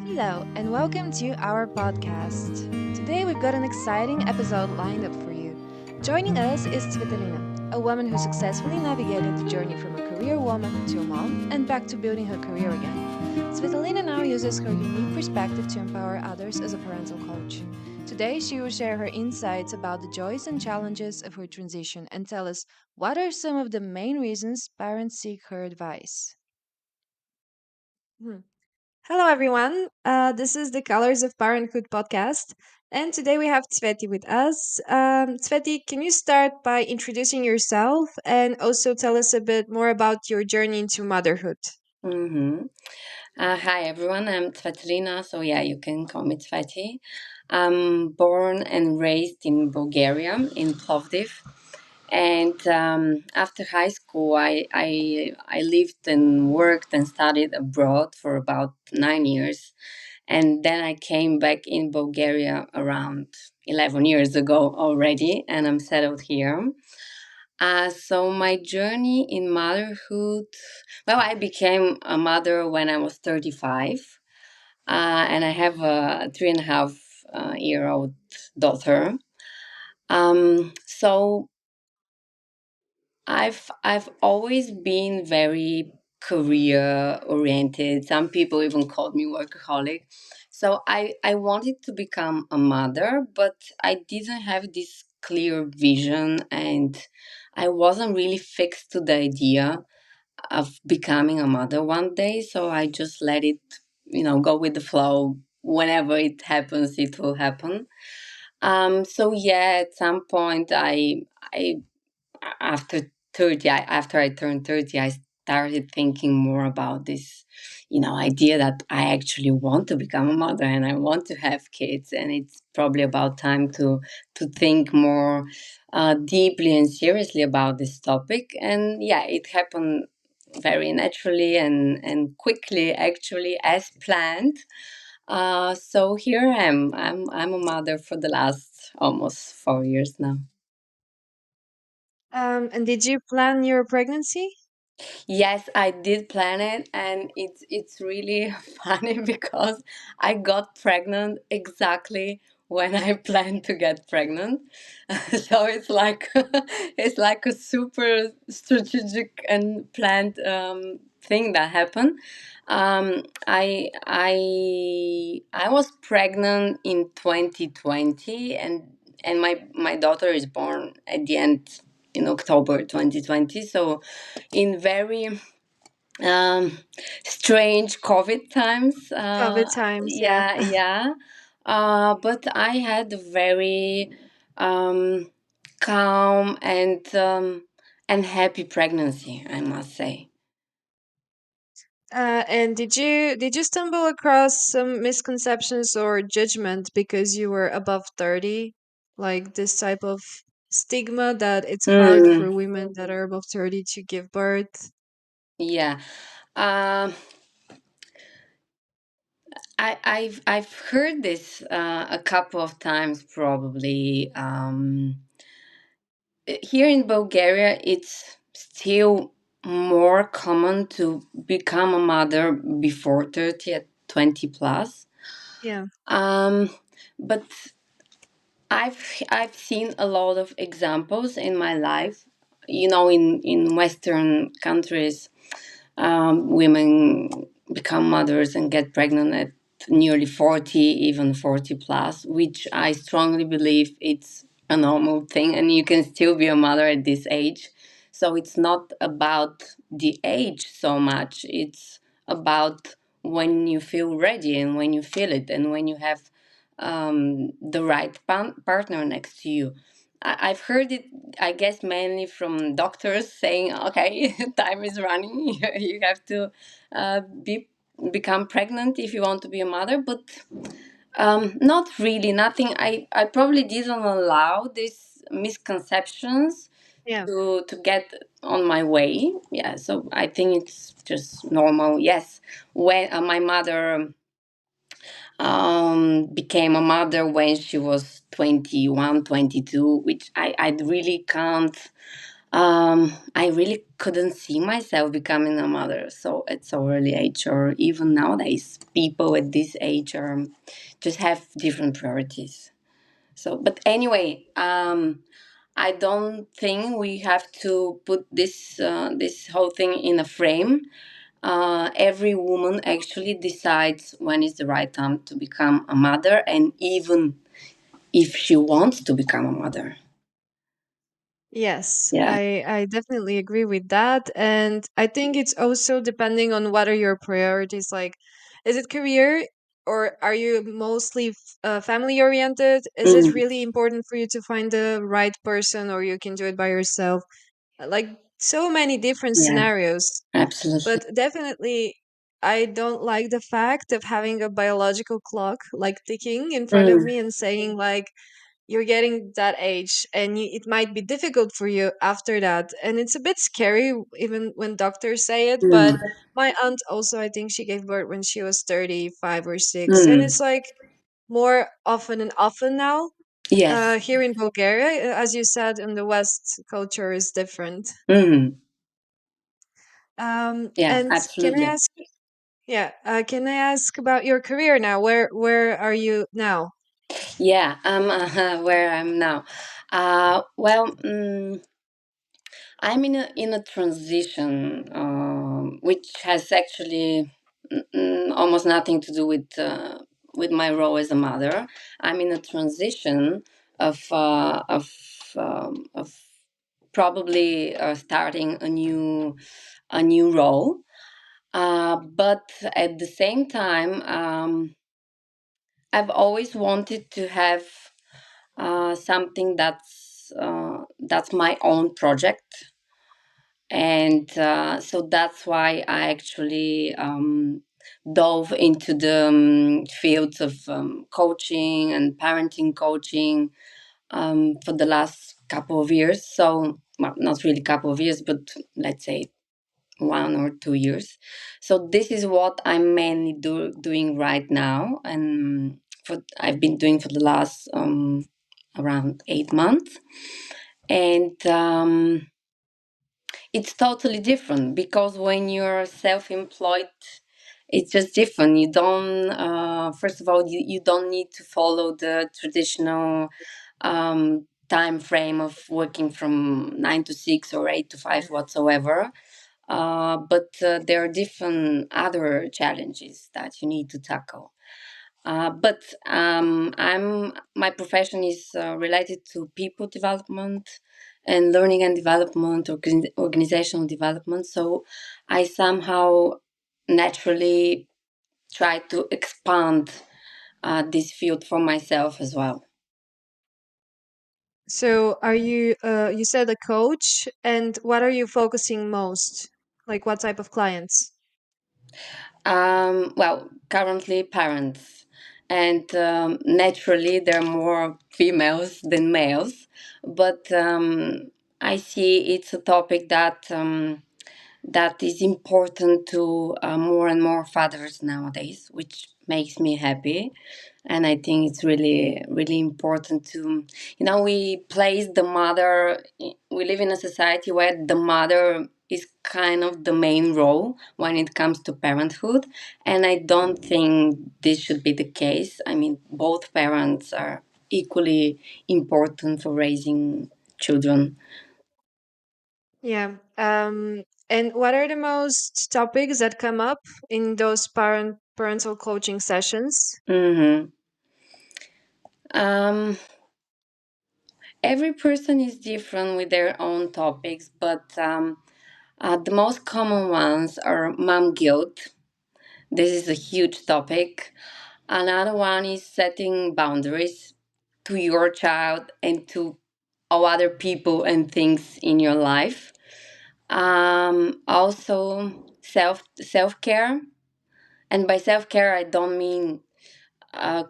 Hello, and welcome to our podcast. Today we've got an exciting episode lined up for you. Joining us is Tsvetelina, a woman who successfully navigated the journey from a career woman to a mom and back to building her career again. Tsvetelina now uses her unique perspective to empower others as a parental coach. Today she will share her insights about the joys and challenges of her transition and tell us what are some of the main reasons parents seek her advice. Hmm. Hello, everyone. This is the Colors of Parenthood podcast. And today we have Tsveti with us. Tsveti, can you start by introducing yourself and also tell us a bit more about your journey into motherhood? Mm-hmm. Hi everyone, I'm Tsvetelina, so yeah, you can call me Tsveti. I'm born and raised in Bulgaria, in Plovdiv, and after high school, I lived and worked and studied abroad for about 9 years, and then I came back in Bulgaria around 11 years ago already, and I'm settled here. So my journey in motherhood, well, I became a mother when I was 35, and I have a 3.5 year old daughter. So I've always been very career oriented. Some people even called me workaholic. So I wanted to become a mother, but I didn't have this clear vision, and I wasn't really fixed to the idea of becoming a mother one day. So I just let it, go with the flow. Whenever it happens, it will happen. So yeah, at some point I after 30 after I turned 30, I started thinking more about this idea that I actually want to become a mother and I want to have kids, and it's probably about time to think more deeply and seriously about this topic. And yeah, it happened very naturally and quickly, actually, as planned. So here I am. I'm a mother for the last almost 4 years now. And did you plan your pregnancy? Yes, I did plan it, and it's really funny because I got pregnant exactly when I planned to get pregnant. So it's like it's like a super strategic and planned thing that happened. I was pregnant in 2020, and my daughter is born at the end in October 2020. So in very um, strange COVID times. COVID times, yeah. Yeah, yeah. But I had a very um, calm and happy pregnancy, I must say. And did you stumble across some misconceptions or judgment because you were above 30? Like this type of stigma that it's hard Mm, for women that are above 30 to give birth? yeah. Um, I've heard this a couple of times probably. Here in Bulgaria, it's still more common to become a mother before 30 at 20 plus. Yeah. Um, but I've seen a lot of examples in my life. In Western countries, women become mothers and get pregnant at nearly 40, even 40 plus, which I strongly believe it's a normal thing, and you can still be a mother at this age. So it's not about the age so much, it's about when you feel ready and when you feel it and when you have the right partner next to you. I've heard it, I guess, mainly from doctors saying, "Okay, time is running. You have to be become pregnant if you want to be a mother." But not really. Nothing. I probably didn't allow these misconceptions Yeah. to get on my way. Yeah. So I think it's just normal. Yes. When my mother became a mother when she was 21, 22, which I really can't. I really couldn't see myself becoming a mother. So at so early age, or even nowadays, people at this age are just have different priorities. So, but anyway, I don't think we have to put this whole thing in a frame. Every woman actually decides when is the right time to become a mother, and even if she wants to become a mother. Yes, Yeah. I definitely agree with that. And I think it's also depending on what are your priorities. Like, is it career or are you mostly family oriented? Is it Mm, really important for you to find the right person or you can do it by yourself? Like, so many different yeah, scenarios. absolutely. But definitely, I don't like the fact of having a biological clock like ticking in front of Mm, me and saying, like, you're getting that age and it might be difficult for you after that, and it's a bit scary even when doctors say it. But mm, my aunt also, I think she gave birth when she was 35 or 6, and mm. it's like more often and often now. Yes. Here in Bulgaria, as you said, in the West, culture is different. Mm, yeah, And can I absolutely. ask, yeah, can I ask about your career now? Where are you now? Yeah, I'm where I'm now. Well, I'm in a transition, which has actually almost nothing to do with my role as a mother. I'm in a transition of probably starting a new role. But at the same time, I've always wanted to have something that's my own project, and so that's why I actually dove into the fields of coaching and parenting coaching for the last couple of years. So, well, not really couple of years, but let's say 1 or 2 years. So this is what I'm mainly doing right now, and for I've been doing for the last around 8 months, and it's totally different because when you're self-employed, it's just different. You don't first of all, you don't need to follow the traditional time frame of working from 9 to 6 or 8 to 5 whatsoever. But there are different other challenges that you need to tackle. But I'm my profession is related to people development and learning and development, organizational development. So I somehow naturally try to expand this field for myself as well. So are you you said a coach, and what are you focusing most? Like what type of clients? Well, currently parents, and naturally there are more females than males, but I see it's a topic that is important to more and more fathers nowadays, which makes me happy. And I think it's really, really important to, we place the mother, we live in a society where the mother is kind of the main role when it comes to parenthood. And I don't think this should be the case. I mean, both parents are equally important for raising children. Yeah. And what are the most topics that come up in those parental coaching sessions? Hmm. Um, every person is different with their own topics, but the most common ones are mom guilt. This is a huge topic. Another one is setting boundaries to your child and to all other people and things in your life. Also, self care, and by self care I don't mean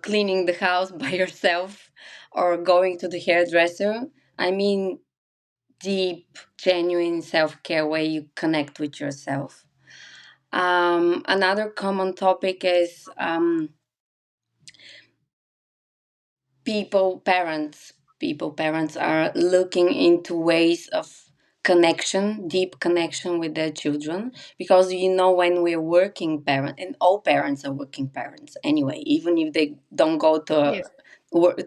cleaning the house by yourself or going to the hairdresser. I mean deep, genuine self care where you connect with yourself. Another common topic is people parents. People parents are looking into ways of connection, deep connection with their children. Because when we're working parent, and all parents are working parents anyway, even if they don't go Yeah.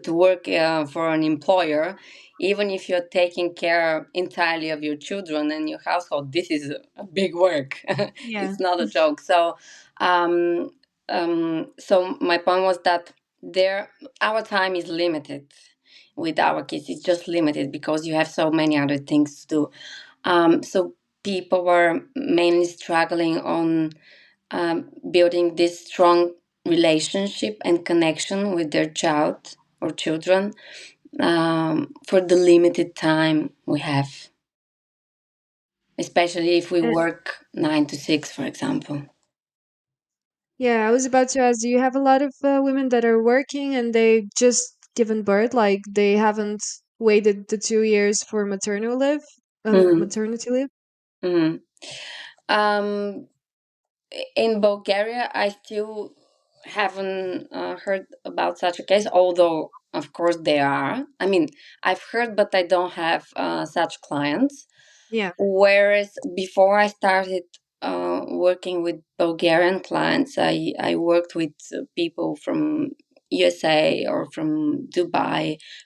to work for an employer, even if you're taking care entirely of your children and your household, this is a big work. Yeah. It's not a joke. Um, so my point was that there, our time is limited with our kids. It's just limited because you have so many other things to do. So people were mainly struggling on building this strong relationship and connection with their child or children for the limited time we have, especially if we And work 9 to 6, for example. yeah, I was about to ask, do you have a lot of women that are working and they just given birth, like they haven't waited the 2 years for Mm-hmm. maternity leave? Mm-hmm. Um, in Bulgaria, I still haven't heard about such a case, although, of course, there are. I mean, I've heard, but I don't have such clients. Yeah. Whereas before I started working with Bulgarian clients, I worked with people from USA or from Dubai,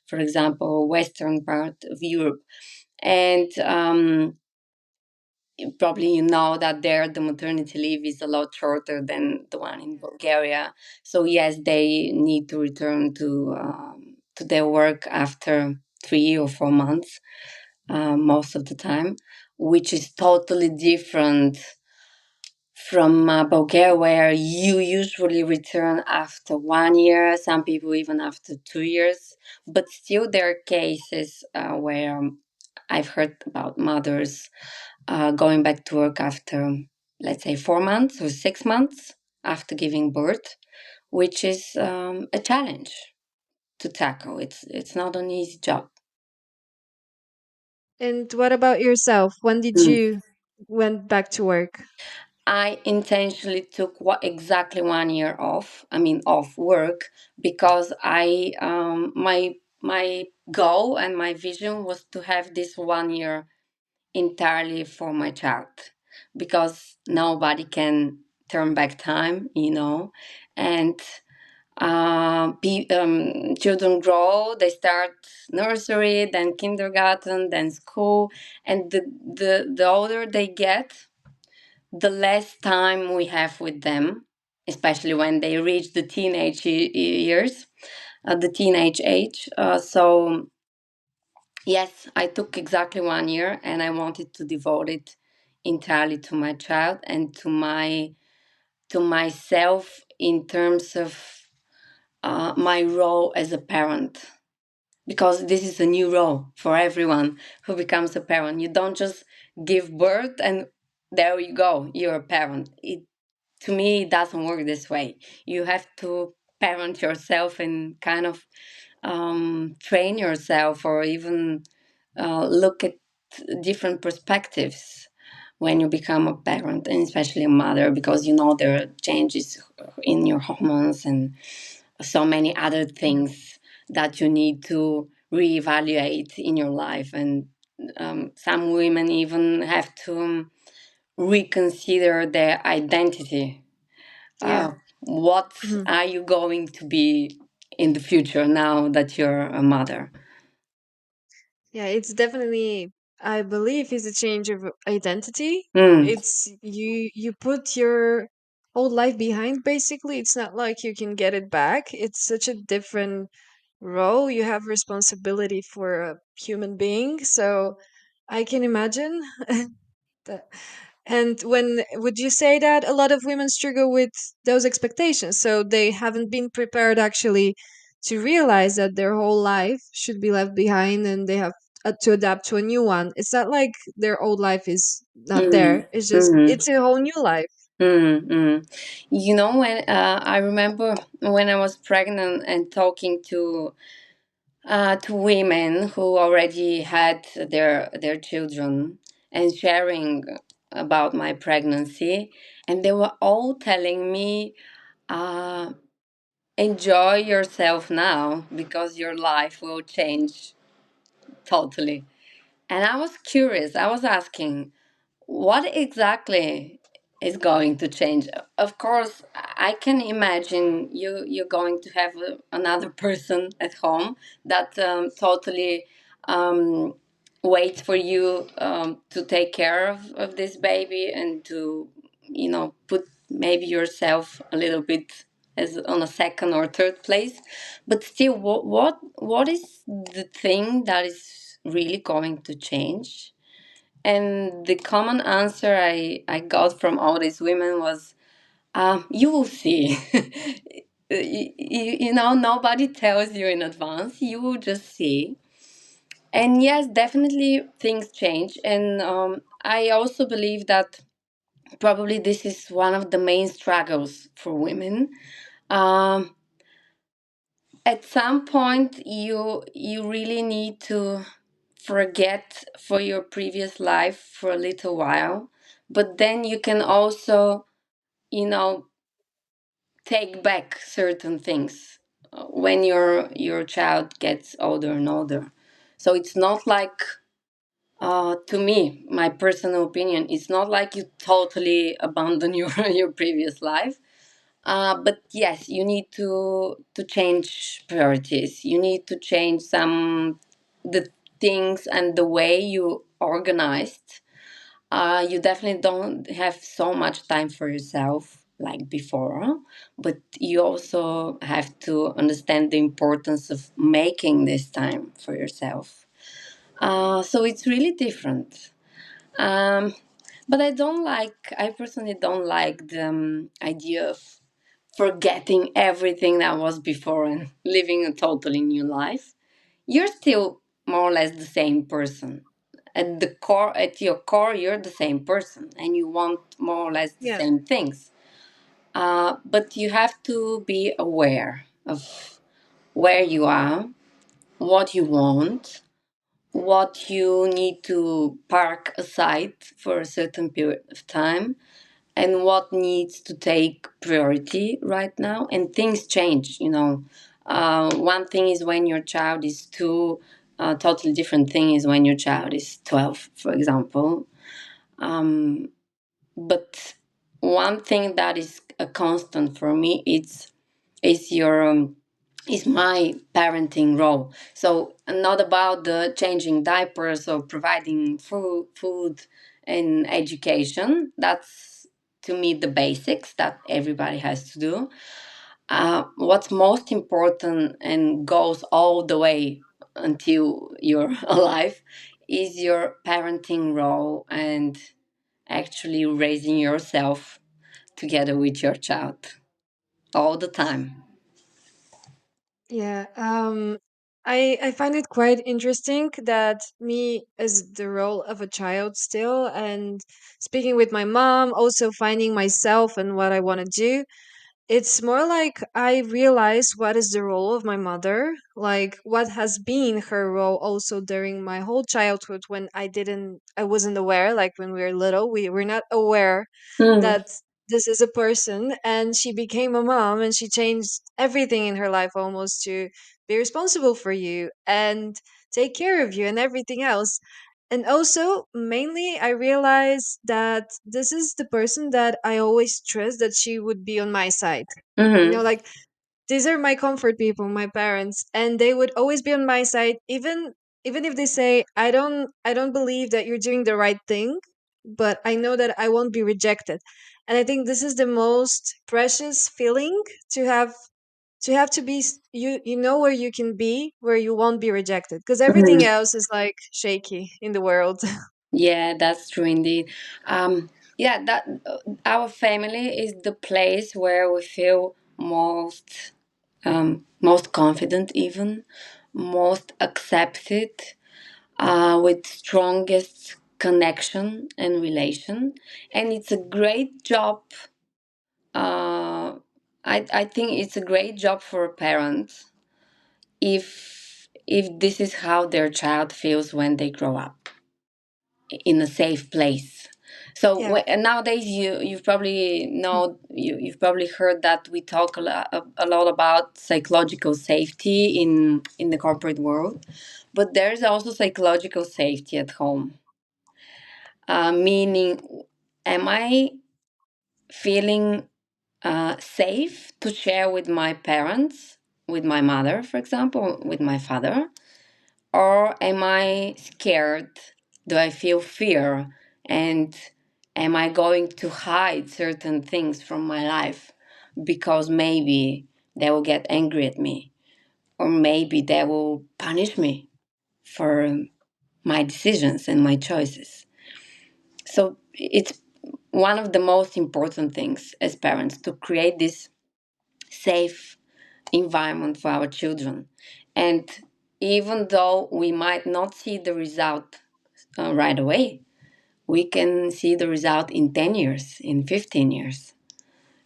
for example, western part of Europe. And probably that there the maternity leave is a lot shorter than the one in Bulgaria. So yes, they need to return to their work after 3 or 4 months, most of the time, which is totally different from Bulgaria, where you usually return after 1 year, some people even after 2 years. But still, there are cases where I've heard about mothers going back to work after, let's say, 4 months or 6 months after giving birth, which is a challenge to tackle. It's not an easy job. And what about yourself? When did Mm. you went back to work? I intentionally took exactly 1 year off. I mean, off work because my goal and my vision was to have this 1 year entirely for my child, because nobody can turn back time, and children grow. They start nursery, then kindergarten, then school, and the older they get, the less time we have with them, especially when they reach the teenage years, the teenage age. So yes, I took exactly 1 year, and I wanted to devote it entirely to my child and to myself in terms of my role as a parent, because this is a new role for everyone who becomes a parent. You don't just give birth and there you go, you're a parent. To me, it doesn't work this way. You have to parent yourself and kind of train yourself, or even look at different perspectives when you become a parent, and especially a mother, because there are changes in your hormones and so many other things that you need to reevaluate in your life. And some women even have to reconsider their identity. Yeah. What Mhm. are you going to be in the future now that you're a mother? Yeah, it's definitely, I believe, is a change of identity. Mm, It's you put your old life behind basically. It's not like you can get it back. It's such a different role. You have responsibility for a human being. So I can imagine that. And when would you say that a lot of women struggle with those expectations? So they haven't been prepared actually to realize that their whole life should be left behind and they have to adapt to a new one. It's not like their old life is not mm, there. It's just mm, it's a whole new life. mm, mm. When I remember when I was pregnant and talking to women who already had their children, and sharing about my pregnancy, and they were all telling me, uh, enjoy yourself now because your life will change totally. And I was curious. I was asking, what exactly is going to change? Of course, I can imagine you're going to have another person at home that totally um, waits for you to take care of this baby and to put maybe yourself a little bit as on a second or third place. But still, what is the thing that is really going to change? And the common answer I got from all these women was, you will see. Nobody tells you in advance. You will just see. And yes, definitely things change. And I also believe that probably this is one of the main struggles for women. Um, at some point, you really need to forget for your previous life for a little while, but then you can also you know take back certain things when your child gets older and older. So it's not like, to me, my personal opinion, it's not like you totally abandon your your previous life. But yes, you need to change priorities. You need to change some the things and the way you organized. You definitely don't have so much time for yourself like before, but you also have to understand the importance of making this time for yourself. So it's really different. Um, but I personally don't like the idea of forgetting everything that was before and living a totally new life. You're still more or less the same person. At your core, you're the same person, and you want more or less the Yeah. same things. But you have to be aware of where you are, what you want, what you need to park aside for a certain period of time, and what needs to take priority right now. And things change. One thing is when your child is two, a totally different thing is when your child is 12, for example. But one thing that is a constant for me is your is my parenting role. So not about the changing diapers or providing food and education. That's to me the basics that everybody has to do. What's most important and goes all the way until you're alive is your parenting role and actually raising yourself together with your child all the time. Yeah, I find it quite interesting that me as the role of a child still, and speaking with my mom, also finding myself and what I want to do. It's more like I realize what is the role of my mother, like what has been her role also during my whole childhood when I wasn't aware, like when we were little, we were not aware Mm, that this is a person, and she became a mom and she changed everything in her life almost to be responsible for you and take care of you and everything else. And also, mainly, I realized that this is the person that I always trust that she would be on my side. mm-hmm, Like these are my comfort people, my parents, and they would always be on my side, even if they say I don't believe that you're doing the right thing, but I know that I won't be rejected. And I think this is the most precious feeling to have to be you know where you can be where you won't be rejected because everything mm-hmm. else is like shaky in the world. Yeah, that's true indeed. Yeah, that our family is the place where we feel most confident, even most accepted, with strongest connection and relation. And it's a great job. Uh, I think it's a great job for a parent if this is how their child feels when they grow up in a safe place. So Yeah. and nowadays, you've probably know you've probably heard that we talk a lot about psychological safety in the corporate world, but there's also psychological safety at home. Meaning, am I feeling safe to share with my parents, with my mother, for example, with my father? Or am I scared? Do I feel fear? And am I going to hide certain things from my life because maybe they will get angry at me? Or maybe they will punish me for my decisions and my choices. So it's one of the most important things as parents to create this safe environment for our children. And even though we might not see the result right away, we can see the result in 10 years, in 15 years.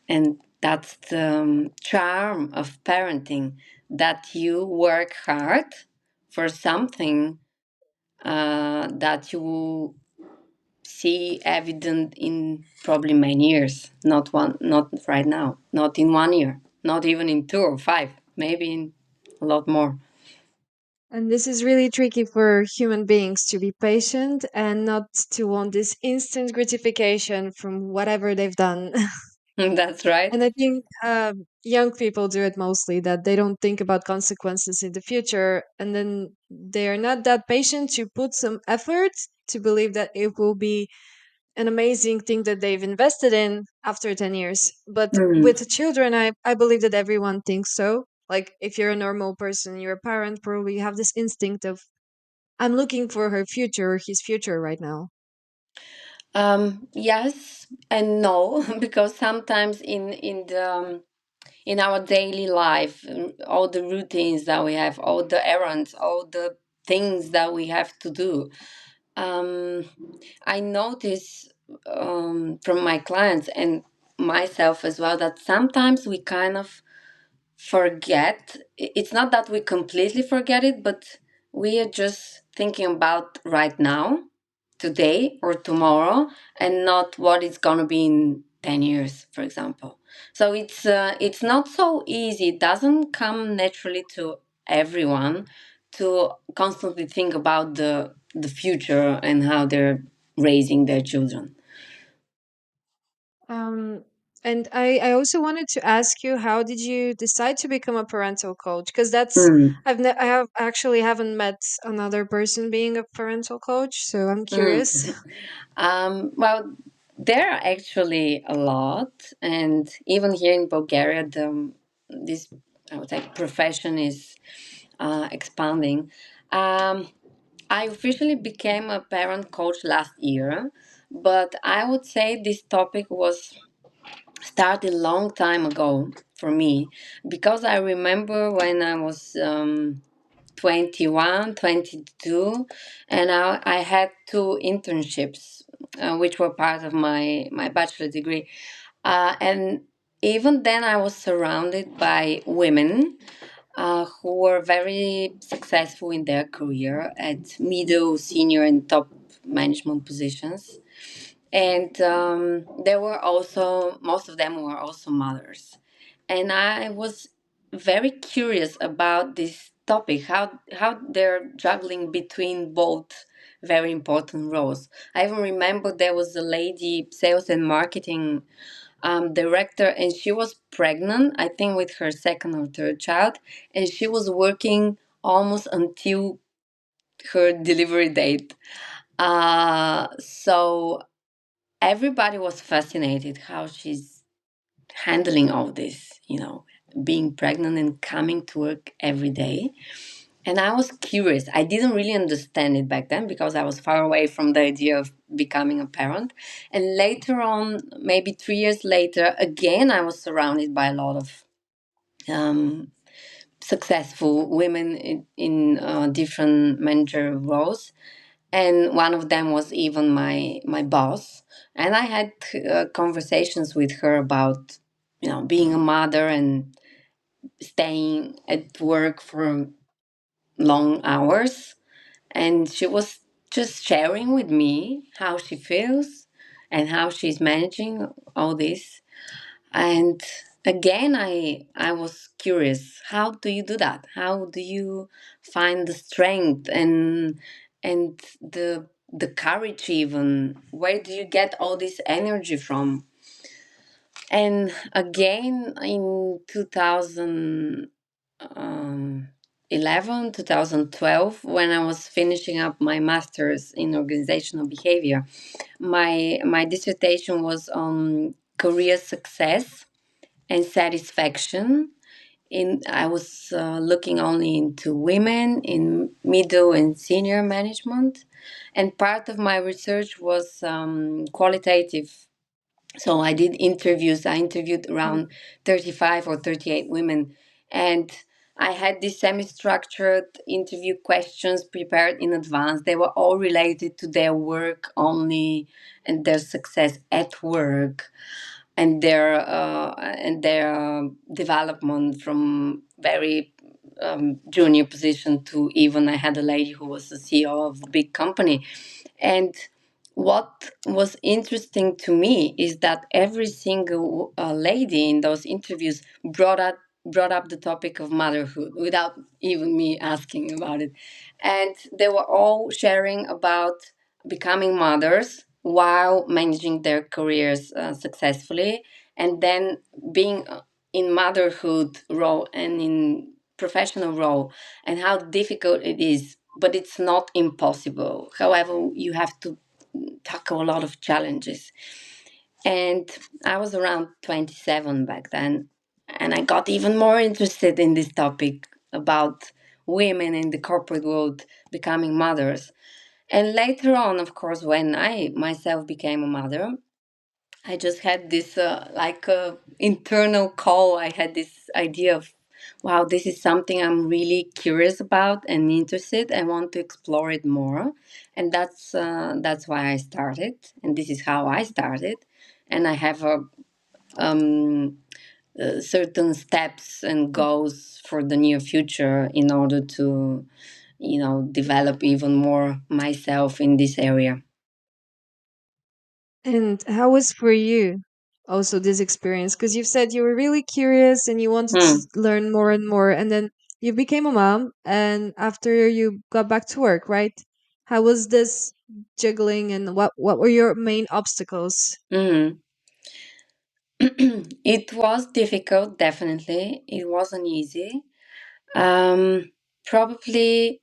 And that's the charm of parenting, that you work hard for something that you will see evident in probably many years, not right now, not in 1 year, not even in 2 or 5, maybe in a lot more. And this is really tricky for human beings to be patient and not to want this instant gratification from whatever they've done. That's And right. I think young people do it mostly, that they don't think about consequences in the future. And then they are not that patient to put some effort to believe that it will be an amazing thing that they've invested in after 10 years. But Mm. with the children, I believe that everyone thinks so. Like, if you're a normal person, you're a parent, probably you have this instinct of, I'm looking for her future, or his future right now. Yes and no, because sometimes in our daily life, all the routines that we have, all the errands, all the things that we have to do, um, I notice from my clients and myself as well that sometimes we kind of forget. It's not that we completely forget it, but we are just thinking about right now, today or tomorrow, and not what it's gonna be in 10 years, for example. So it's not so easy. It doesn't come naturally to everyone to constantly think about the future and how they're raising their children. Um, and I also wanted to ask you, how did you decide to become a parental coach? Because that's, Mm. I have actually haven't met another person being a parental coach, so I'm curious. Mm. Well, there are actually a lot, and even here in Bulgaria, this, I would say, profession is expanding. Um, I officially became a parent coach last year, but I would say this topic was started a long time ago for me, because I remember when I was 21, 22, and I had two internships, which were part of my bachelor degree. And even then, I was surrounded by women who were very successful in their career at middle, senior, and top management positions. And there were also, most of them were also mothers. And I was very curious about this topic, how they're juggling between both very important roles. I even remember there was a lady, sales and marketing director, and she was pregnant, I think, with her second or third child, and she was working almost until her delivery date. So everybody was fascinated how she's handling all this, being pregnant and coming to work every day. And I was curious. I didn't really understand it back then because I was far away from the idea of becoming a parent. And later on, maybe 3 years later, again, I was surrounded by a lot of um, successful women in different manager roles. And one of them was even my boss. And I had conversations with her about being a mother and staying at work for long hours, and she was just sharing with me how she feels. and how she's managing all this. And again, I was curious, how do you do that? How do you find the strength and the courage, even? Where do you get all this energy from? And again, in 2011, 2012, when I was finishing up my master's in organizational behavior, my dissertation was on career success and satisfaction. In I was looking only into women in middle and senior management, and part of my research was qualitative. So I did interviews. I interviewed Mm. around 35 or 38 women, and I had these semi-structured interview questions prepared in advance. They were all related to their work only and their success at work and their development from very junior position to, even I had a lady who was the CEO of a big company. And what was interesting to me is that every single lady in those interviews brought up the topic of motherhood without even me asking about it, and they were all sharing about becoming mothers while managing their careers successfully, and then being in motherhood role and in professional role, and how difficult it is, but it's not impossible. However, you have to tackle a lot of challenges. And I was around 27 back then, and I got even more interested in this topic about women in the corporate world becoming mothers. And later on, of course, when I myself became a mother, I just had this internal call. I had this idea of, wow, this is something I'm really curious about and interested. I want to explore it more, and that's why I started. And this is how I started. And I have certain steps and goals for the near future in order to, develop even more myself in this area. And how was for you also this experience? Because you've said you were really curious and you wanted to Hmm. learn more and more, and then you became a mom, and after you got back to work, right? How was this juggling, and what were your main obstacles? Mhm. It was difficult, definitely. It wasn't easy. Um, Probably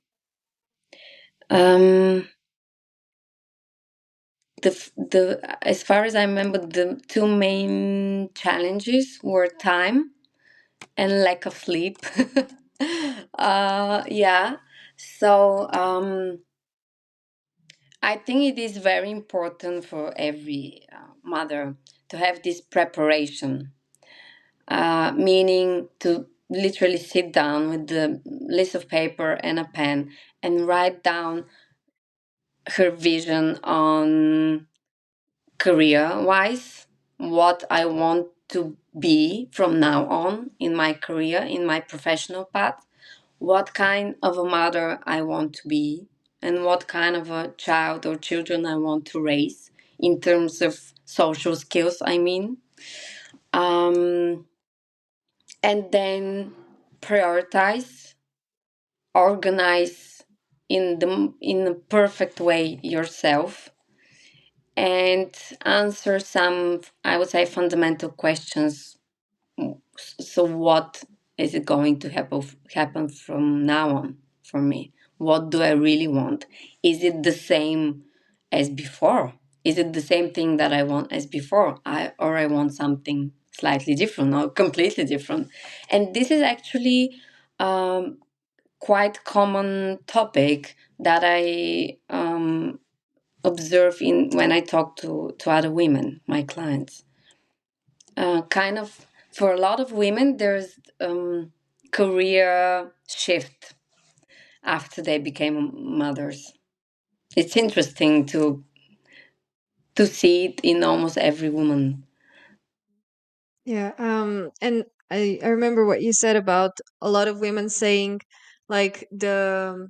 um, as far as I remember, the two main challenges were time and lack of sleep. Yeah. So I think it is very important for every mother to have this preparation, meaning to literally sit down with the list of paper and a pen and write down her vision on career wise, what I want to be from now on in my career, in my professional path, what kind of a mother I want to be, and what kind of a child or children I want to raise in terms of social skills, I mean. Um, and then prioritize, organize in a perfect way yourself, and answer some, I would say, fundamental questions. So what is it going to happen from now on for me? What do I really want? Is it the same as before? Is it the same thing that I want as before? I want something slightly different or completely different. And this is actually um, quite common topic that I observe in when I talk to other women, my clients. Kind of for a lot of women, there's career shift after they became mothers. It's interesting to see it in almost every woman. Yeah, and I remember what you said about a lot of women saying, like, the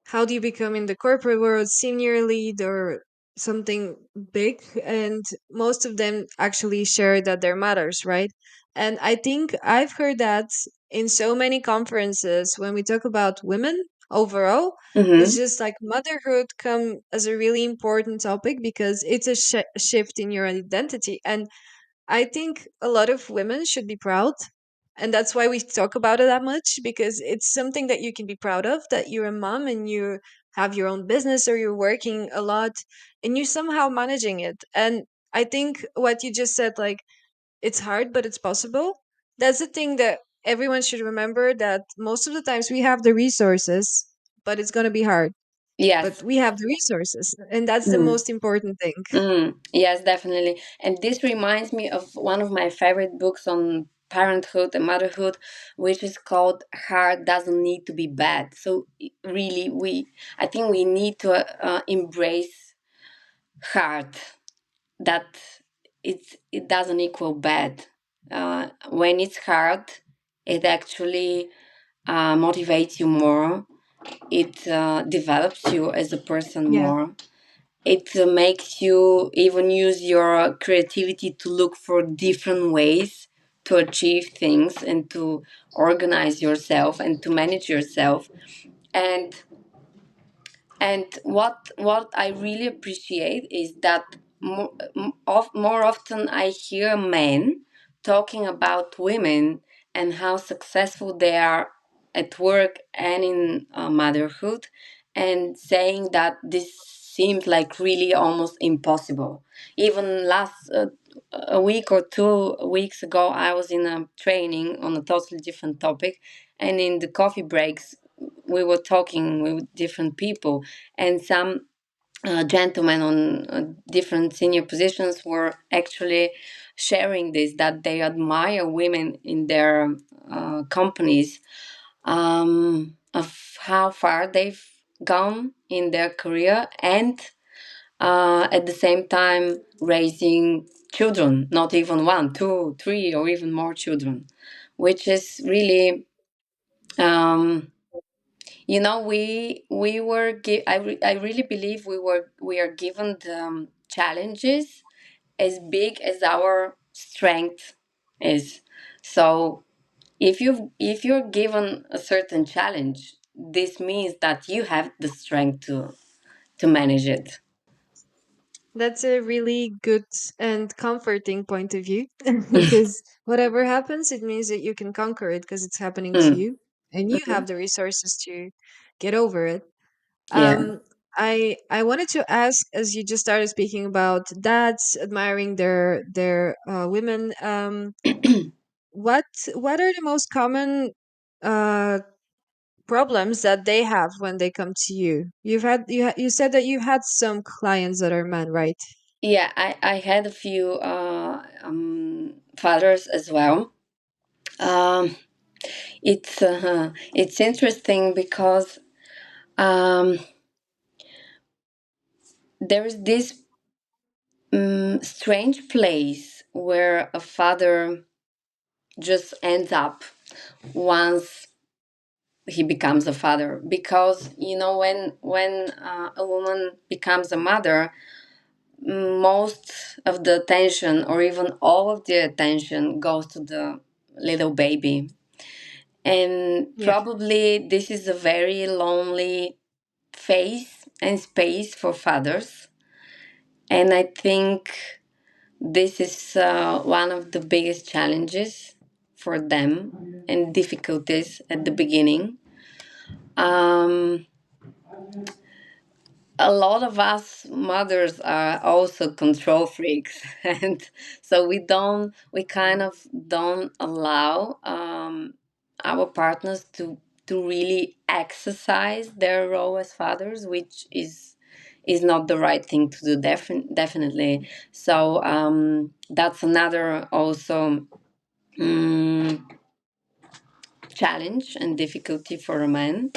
how do you become in the corporate world senior lead, or something big, and most of them actually share that their matters, right? And I think I've heard that in so many conferences when we talk about women overall, it's Mm-hmm. just like motherhood come as a really important topic because it's a shift in your identity. And I think a lot of women should be proud. And that's why we talk about it that much, because it's something that you can be proud of, that you're a mom and you have your own business or you're working a lot and you're somehow managing it. And I think what you just said, like, it's hard, but it's possible. That's the thing that everyone should remember, that most of the times we have the resources, but it's going to be hard. But Yes. we have the resources, and that's the Mm. most important thing. Yes, definitely. And this reminds me of one of my favorite books on parenthood and motherhood, which is called Hard Doesn't Need to Be Bad. So really, I think we need to embrace hard, that it doesn't equal bad. When it's hard, it actually motivates you more. It develops you as a person Yeah. more. It makes you even use your creativity to look for different ways to achieve things and to organize yourself and to manage yourself. And and what I really appreciate is that more often I hear men talking about women and how successful they are at work and in motherhood, and saying that this seems like really almost impossible. Even last a week or 2 weeks ago, I was in a training on a totally different topic, and in the coffee breaks we were talking with different people, and some gentlemen on different senior positions were actually sharing this, that they admire women in their companies, of how far they've gone in their career, and at the same time raising children, not even one, two, three, or even more children, which is really we were I really believe we are given the challenges as big as our strength is. So if you're given a certain challenge, this means that you have the strength to manage it. That's a really good and comforting point of view because whatever happens, it means that you can conquer it because it's happening to Mm. you and you have the resources to get over it. Yeah. Um, I wanted to ask, as you just started speaking about dads admiring their women, what what are the most common uh problems that they have when they come to you? You said that you had some clients that are men, right? Yeah, I had a few fathers as well. um, it's interesting because um, there is this strange place where a father just ends up once he becomes a father, because when a woman becomes a mother, most of the attention, or even all of the attention, goes to the little baby. And Yeah. probably this is a very lonely phase and space for fathers. And I think this is one of the biggest challenges for them and difficulties at the beginning. Um, a lot of us mothers are also control freaks, and so we kind of don't allow our partners to really exercise their role as fathers, which is not the right thing to do, definitely. So that's another also um, challenge and difficulty for a man.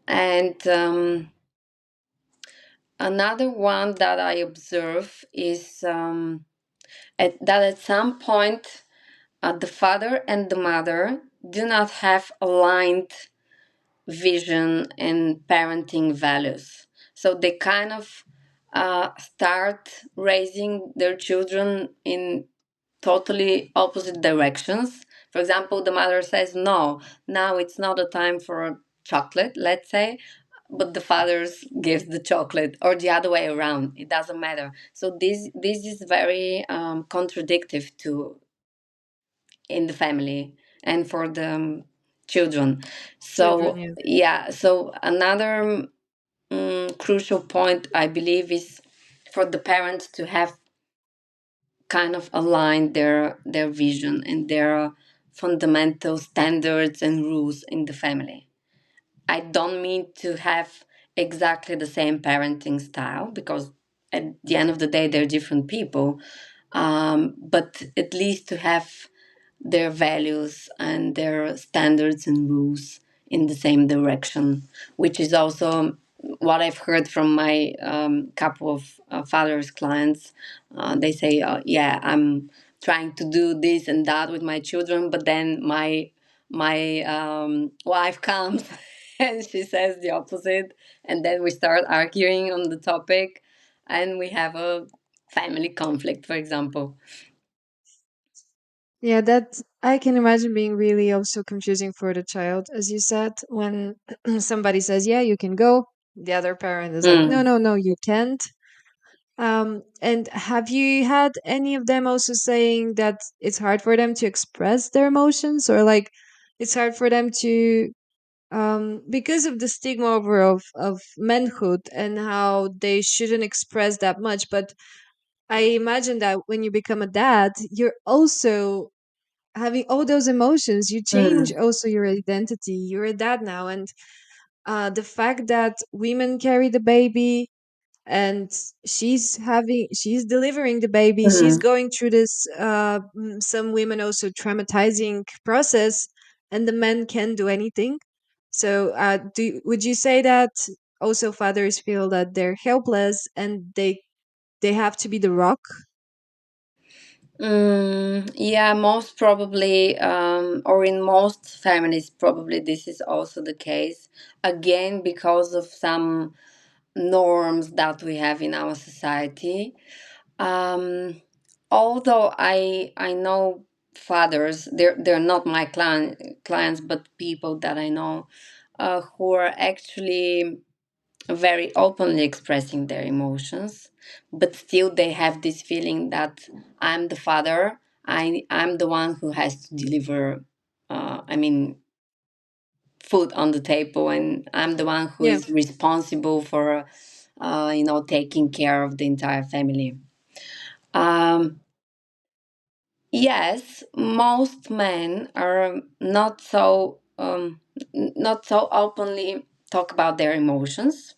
And another one that I observe is that at some point the father and the mother do not have aligned vision and parenting values. So they kind of start raising their children in totally opposite directions. For example, the mother says, "No, now it's not a time for a chocolate," let's say, but the fathers gives the chocolate, or the other way around. It doesn't matter. So this is very contradictive to in the family and for the children. Children, So yeah. yeah. So another crucial point I believe is for the parents to have kind of aligned their vision and their fundamental standards and rules in the family. I don't mean to have exactly the same parenting style because at the end of the day they're different people, but at least to have their values and their standards and rules in the same direction, which is also what I've heard from my couple of fathers clients. They say, "Yeah, I'm trying to do this and that with my children, but then my wife comes and she says the opposite, and then we start arguing on the topic, and we have a family conflict, for example." Yeah, that I can imagine being really also confusing for the child, as you said, when somebody says, "Yeah, you can go," the other parent is like, "No, Mm. no, no, you can't." And have you had any of them also saying that it's hard for them to express their emotions, or like it's hard for them to because of the stigma over of manhood and how they shouldn't express that much? But I imagine that when you become a dad, you're also having all those emotions. You change Mm. also your identity. You're a dad now, and the fact that women carry the baby, and she's delivering the baby, she's Mm. going through this some women also traumatizing process, and the men can't do anything. So would you say that also fathers feel that they're helpless and they have to be the rock? Yeah, most probably, or in most families, probably this is also the case. Again, because of some norms that we have in our society. Um, Although I know fathers, they're not my clients, but people that I know who are actually very openly expressing their emotions, but still they have this feeling that I'm the father, I'm the one who has to deliver, I mean, food on the table, and I'm the one who Yeah. is responsible for, taking care of the entire family. Um, yes, most men are not so openly talk about their emotions.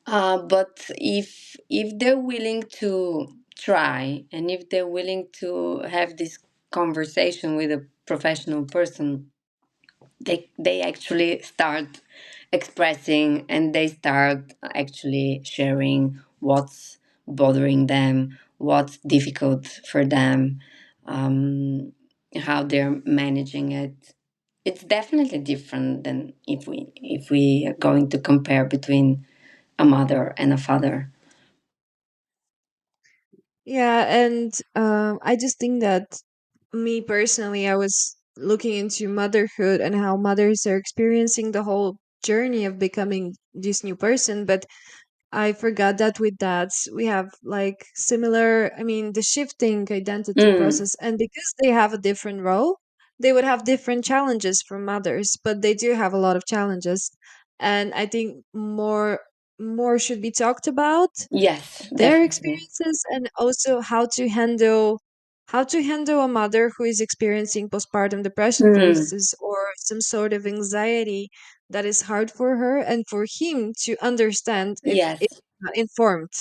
But if they're willing to try, and if they're willing to have this conversation with a professional person, they actually start expressing, and they start actually sharing what's bothering them, what's difficult for them, how they're managing it. It's definitely different than if we are going to compare between a mother and a father. Yeah, and I just think that me personally, I was looking into motherhood and how mothers are experiencing the whole journey of becoming this new person. But I forgot that with dads, we have like similar, I mean, the shifting identity Mm, process. And because they have a different role, they would have different challenges from mothers, but they do have a lot of challenges. And I think more should be talked about yes, their definitely. experiences, and also how to handle a mother who is experiencing postpartum depression, for Mm, instance, or some sort of anxiety that is hard for her, and for him to understand if yes. not informed.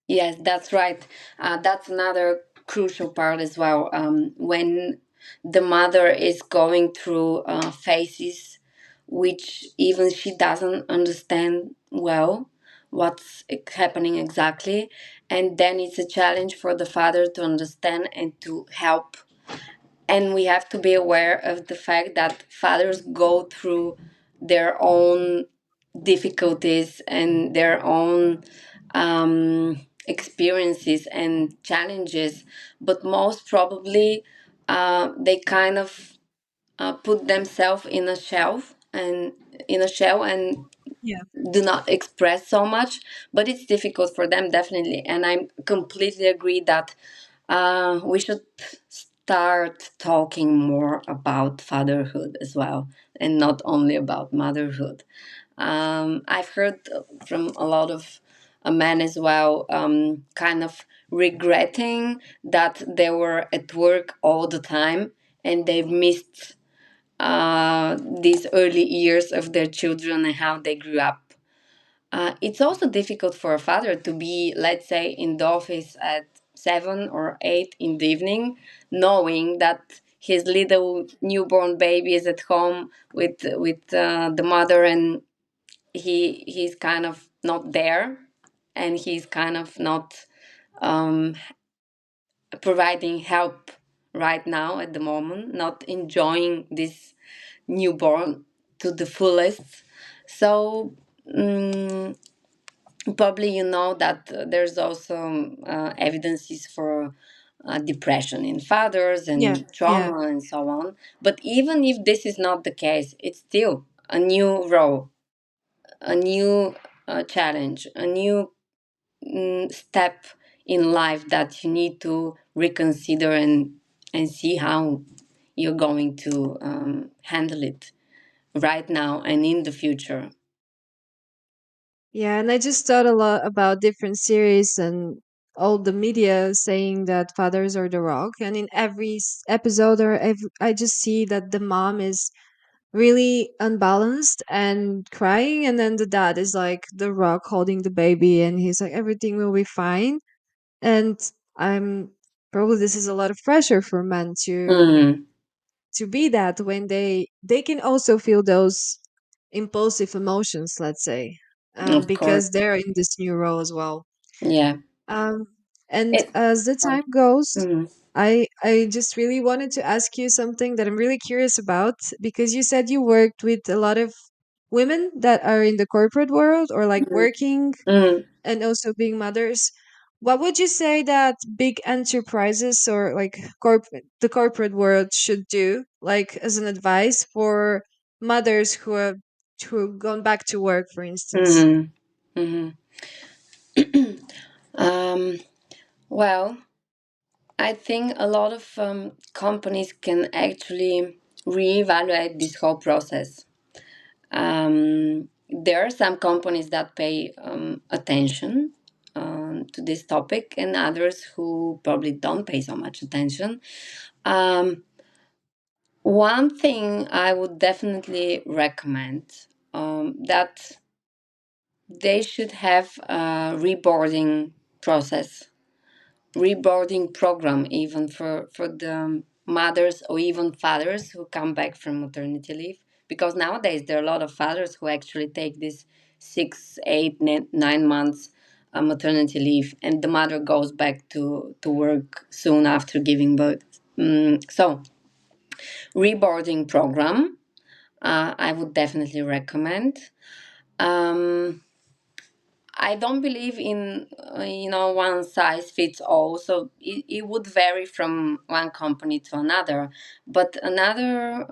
Yes, that's right. That's another crucial part as well. When the mother is going through phases which even she doesn't understand well what's happening exactly, and then it's a challenge for the father to understand and to help. And we have to be aware of the fact that fathers go through their own difficulties and their own experiences and challenges, but most probably they kind of put themselves in a shell and Yeah. do not express so much. But it's difficult for them, definitely, and I completely agree that we should start talking more about fatherhood as well, and not only about motherhood. I've heard from a lot of men as well, kind of regretting that they were at work all the time and they've missed these early years of their children and how they grew up. It's also difficult for a father to be, let's say, in the office at 7 or 8 in the evening, knowing that his little newborn baby is at home with the mother, and he's kind of not there, and he's kind of not um, providing help right now at the moment, not enjoying this newborn to the fullest. So. mm Probably you know that there's also evidences for depression in fathers Yeah. and Yeah. trauma and so on. But even if this is not the case, it's still a new role, a new challenge, a new step in life that you need to reconsider and see how you're going to handle it right now and in the future. Yeah, and I just thought a lot about different series and all the media saying that fathers are the rock. And in every episode, or every, I just see that the mom is really unbalanced and crying, and then the dad is like the rock holding the baby, and he's like, everything will be fine. And I'm probably this is a lot of pressure for men Mm, to be that when they can also feel those impulsive emotions, let's say, of course. because they're in this new role as well. Yeah. um, and It, as the oh, time goes, mm, I just really wanted to ask you something that I'm really curious about, because you said you worked with a lot of women that are in the corporate world, or like mm, working mm, and also being mothers. What would you say that big enterprises, or like the corporate world should do, like as an advice for mothers who gone back to work, for instance? mm, mhm. Um, well, I think a lot of companies can actually reevaluate this whole process. There are some companies that pay attention to this topic, and others who probably don't pay so much attention. Um, One thing I would definitely recommend, that they should have a reboarding process, reboarding program, even for the mothers or even fathers who come back from maternity leave. Because nowadays there are a lot of fathers who actually take this 6, 8, 9 months maternity leave, and the mother goes back to work soon after giving birth. So reboarding program, I would definitely recommend. Um, I don't believe in one size fits all. So it would vary from one company to another. But another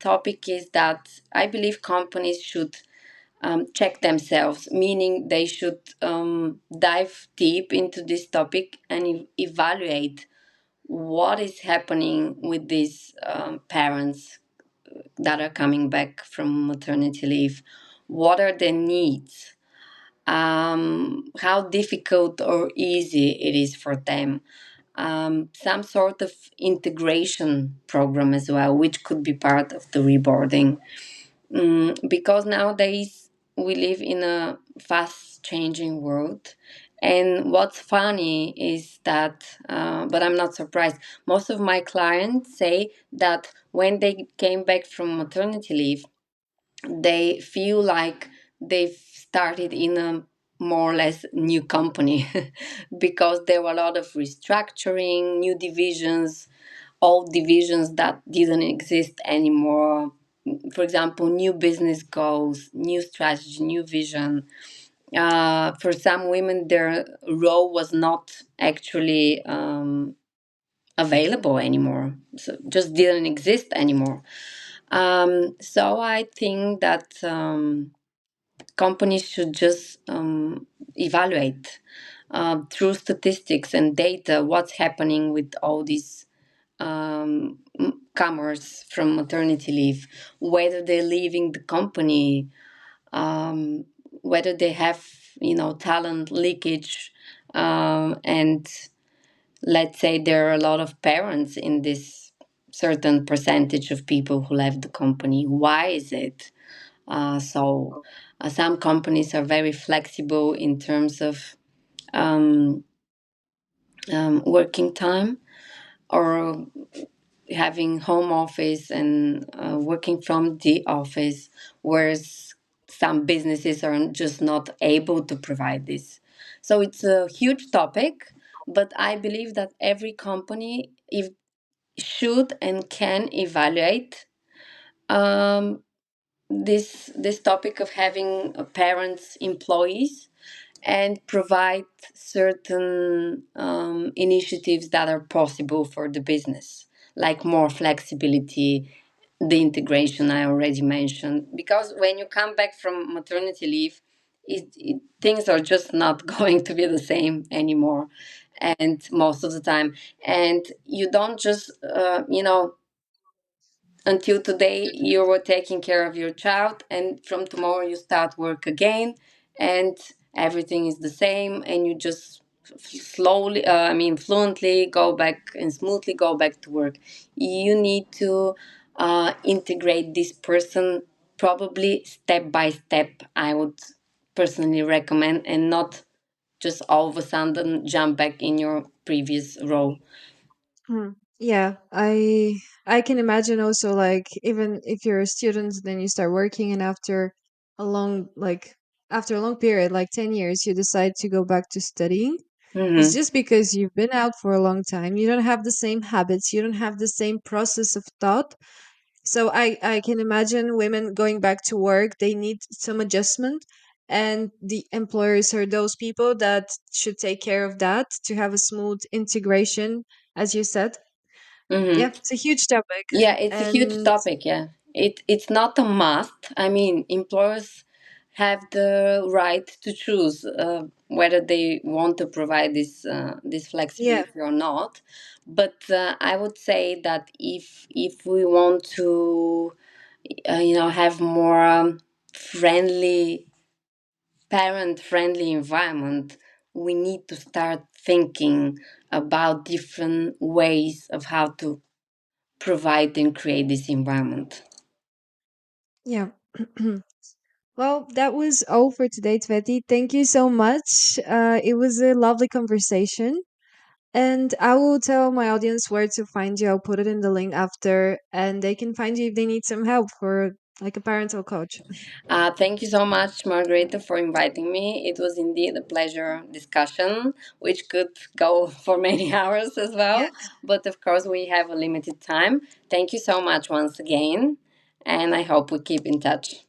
topic is that I believe companies should check themselves, meaning they should dive deep into this topic and evaluate what is happening with these parents that are coming back from maternity leave. What are their needs? How difficult or easy it is for them. Some sort of integration program as well, which could be part of the reboarding. Because nowadays we live in a fast changing world. And what's funny is that, but I'm not surprised, most of my clients say that when they came back from maternity leave, they feel like they've started in a more or less new company because there were a lot of restructuring, new divisions, old divisions that didn't exist anymore. For example, new business goals, new strategy, new vision. For some women, their role was not actually available anymore, so just didn't exist anymore. So I think that companies should just evaluate through statistics and data what's happening with all these comers from maternity leave, whether they're leaving the company, um, whether they have talent leakage, and let's say there are a lot of parents in this certain percentage of people who left the company. Why is it? Some companies are very flexible in terms of um, working time, or having home office and working from the office, whereas some businesses are just not able to provide this. So it's a huge topic, but I believe that every company if should and can evaluate um, this topic of having parents employees, and provide certain initiatives that are possible for the business, like more flexibility, the integration I already mentioned. Because when you come back from maternity leave, things are just not going to be the same anymore, and most of the time, and you don't just until today you were taking care of your child, and from tomorrow you start work again, and everything is the same, and you just slowly fluently go back and smoothly go back to work. You need to integrate this person, probably step by step, I would personally recommend, and not just all of a sudden jump back in your previous role. Hmm. Yeah, I can imagine also, like, even if you're a student, then you start working, and a long after a long period, like 10 years, you decide to go back to studying. It's Hmm. just because you've been out for a long time. You don't have the same habits, you don't have the same process of thought. So I can imagine women going back to work, they need some adjustment, and the employers are those people that should take care of that to have a smooth integration, as you said. Hmm. Yeah, it's a huge topic. Yeah, it's a huge And topic. Yeah, it's not a must. I mean, employers have the right to choose whether they want to provide this yeah, flexibility or not. But I would say that if we want to, have more friendly, parent friendly environment, we need to start thinking about different ways of how to provide and create this environment. yeah. Well, that was all for today, Tveti. Thank you so much. It was a lovely conversation. And I will tell my audience where to find you. I'll put it in the link after, and they can find you if they need some help for like a parental coach. Thank you so much, Margareta, for inviting me. It was indeed a pleasure discussion, which could go for many hours as Yeah. well. But of course, we have a limited time. Thank you so much once again, and I hope we keep in touch.